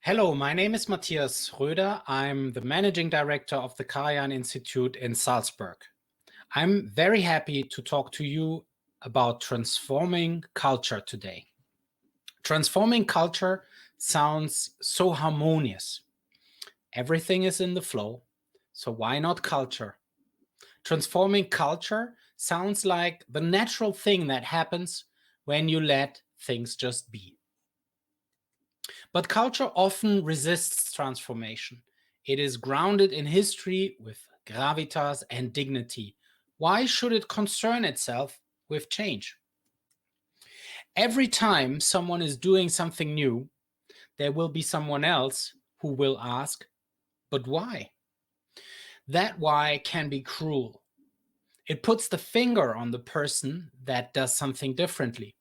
Hello, my name is Matthias Röder. I'm the managing director of the Karajan Institute in Salzburg. I'm very happy to talk to you about transforming culture today. Transforming culture sounds so harmonious. Everything is in the flow, so why not culture? Transforming culture sounds like the natural thing that happens when you let things just be. But culture often resists transformation. It is grounded in history with gravitas and dignity. Why should it concern itself with change? Every time someone is doing something new, there will be someone else who will ask, but why? That why can be cruel. It puts the finger on the person that does something differently.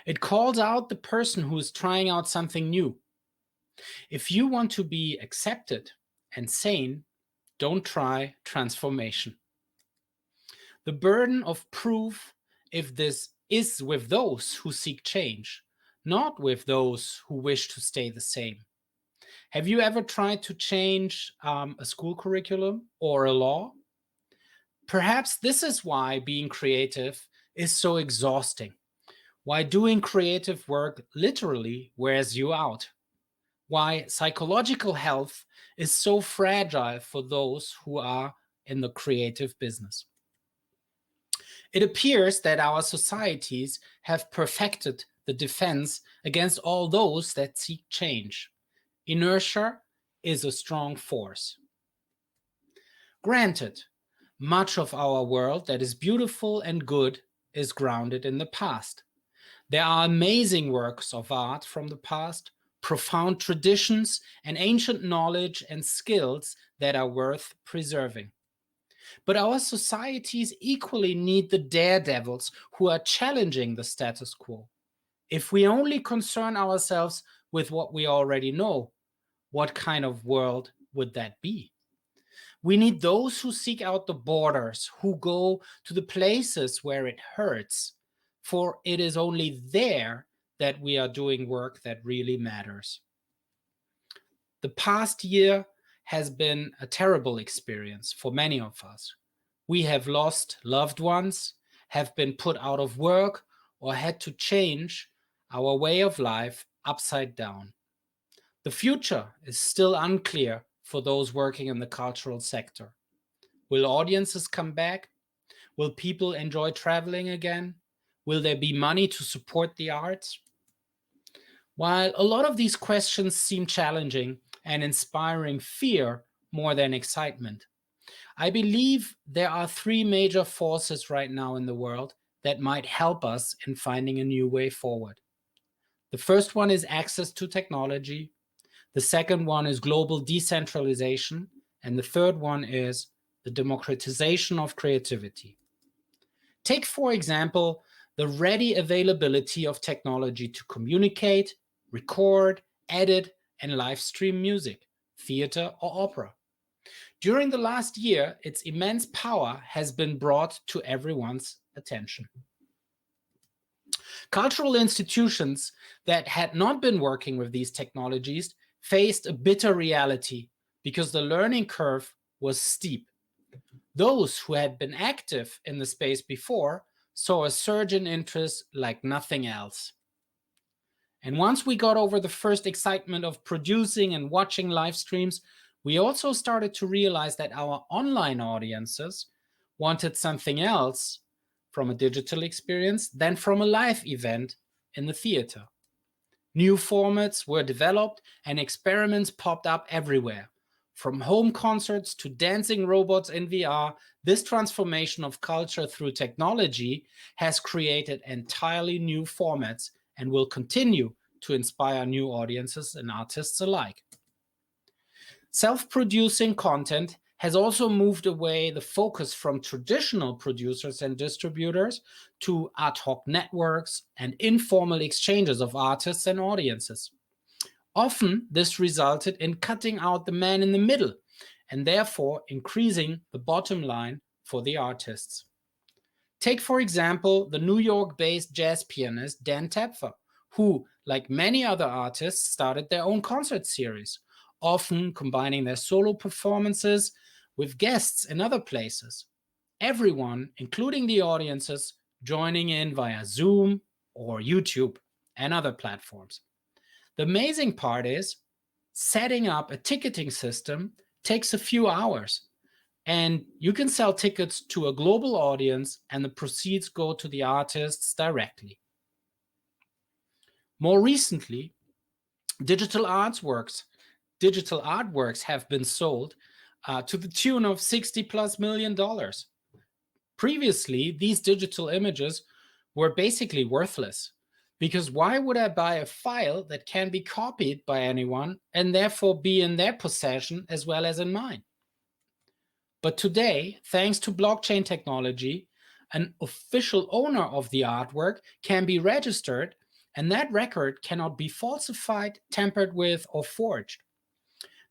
It calls out the person who is trying out something new. If you want to be accepted and sane, don't try transformation. The burden of proof, if this is with those who seek change, not with those who wish to stay the same. Have you ever tried to change a school curriculum or a law? Perhaps this is why being creative is so exhausting. Why doing creative work literally wears you out. Why psychological health is so fragile for those who are in the creative business. It appears that our societies have perfected the defense against all those that seek change. Inertia is a strong force. Granted, much of our world that is beautiful and good is grounded in the past. There are amazing works of art from the past, profound traditions, and ancient knowledge and skills that are worth preserving. But our societies equally need the daredevils who are challenging the status quo. If we only concern ourselves with what we already know, what kind of world would that be? We need those who seek out the borders, who go to the places where it hurts, for it is only there that we are doing work that really matters. The past year has been a terrible experience for many of us. We have lost loved ones, have been put out of work, or had to change our way of life upside down. The future is still unclear for those working in the cultural sector. Will audiences come back? Will people enjoy traveling again? Will there be money to support the arts? While a lot of these questions seem challenging and inspiring fear more than excitement, I believe there are three major forces right now in the world that might help us in finding a new way forward. The first one is access to technology. The second one is global decentralization. And the third one is the democratization of creativity. Take, for example, the ready availability of technology to communicate, record, edit, and live stream music, theater, or opera. During the last year, its immense power has been brought to everyone's attention. Cultural institutions that had not been working with these technologies faced a bitter reality because the learning curve was steep. Those who had been active in the space before saw a surge in interest like nothing else. And once we got over the first excitement of producing and watching live streams, we also started to realize that our online audiences wanted something else from a digital experience than from a live event in the theater. New formats were developed and experiments popped up everywhere. From home concerts to dancing robots in VR, this transformation of culture through technology has created entirely new formats and will continue to inspire new audiences and artists alike. Self-producing content has also moved away the focus from traditional producers and distributors to ad hoc networks and informal exchanges of artists and audiences. Often, this resulted in cutting out the man in the middle and therefore increasing the bottom line for the artists. Take, for example, the New York-based jazz pianist Dan Tepfer, who, like many other artists, started their own concert series, often combining their solo performances with guests in other places. Everyone, including the audiences, joining in via Zoom or YouTube and other platforms. The amazing part is setting up a ticketing system takes a few hours, and you can sell tickets to a global audience and the proceeds go to the artists directly. More recently, digital artworks have been sold to the tune of $60+ million. Previously, these digital images were basically worthless, because why would I buy a file that can be copied by anyone and therefore be in their possession as well as in mine? But today, thanks to blockchain technology, an official owner of the artwork can be registered, and that record cannot be falsified, tampered with, or forged.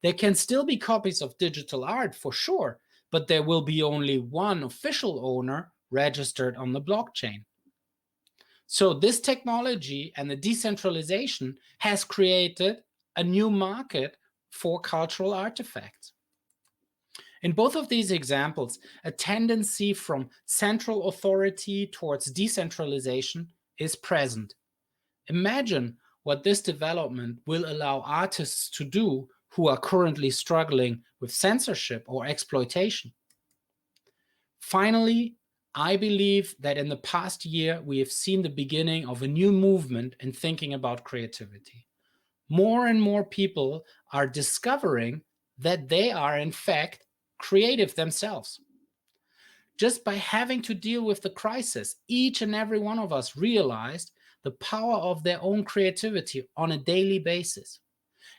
There can still be copies of digital art for sure, but there will be only one official owner registered on the blockchain. So this technology and the decentralization has created a new market for cultural artifacts. In both of these examples, a tendency from central authority towards decentralization is present. Imagine what this development will allow artists to do who are currently struggling with censorship or exploitation. Finally, I believe that in the past year, we have seen the beginning of a new movement in thinking about creativity. More and more people are discovering that they are, in fact, creative themselves. Just by having to deal with the crisis, each and every one of us realized the power of their own creativity on a daily basis.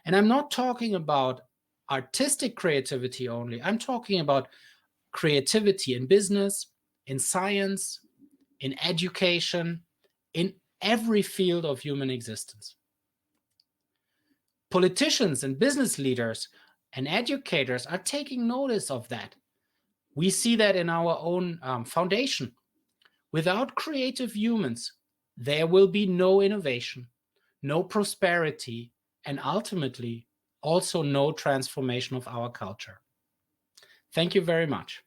And I'm not talking about artistic creativity only. I'm talking about creativity in business, in science, in education, in every field of human existence. Politicians and business leaders and educators are taking notice of that. We see that in our own foundation. Without creative humans, there will be no innovation, no prosperity, and ultimately also no transformation of our culture. Thank you very much.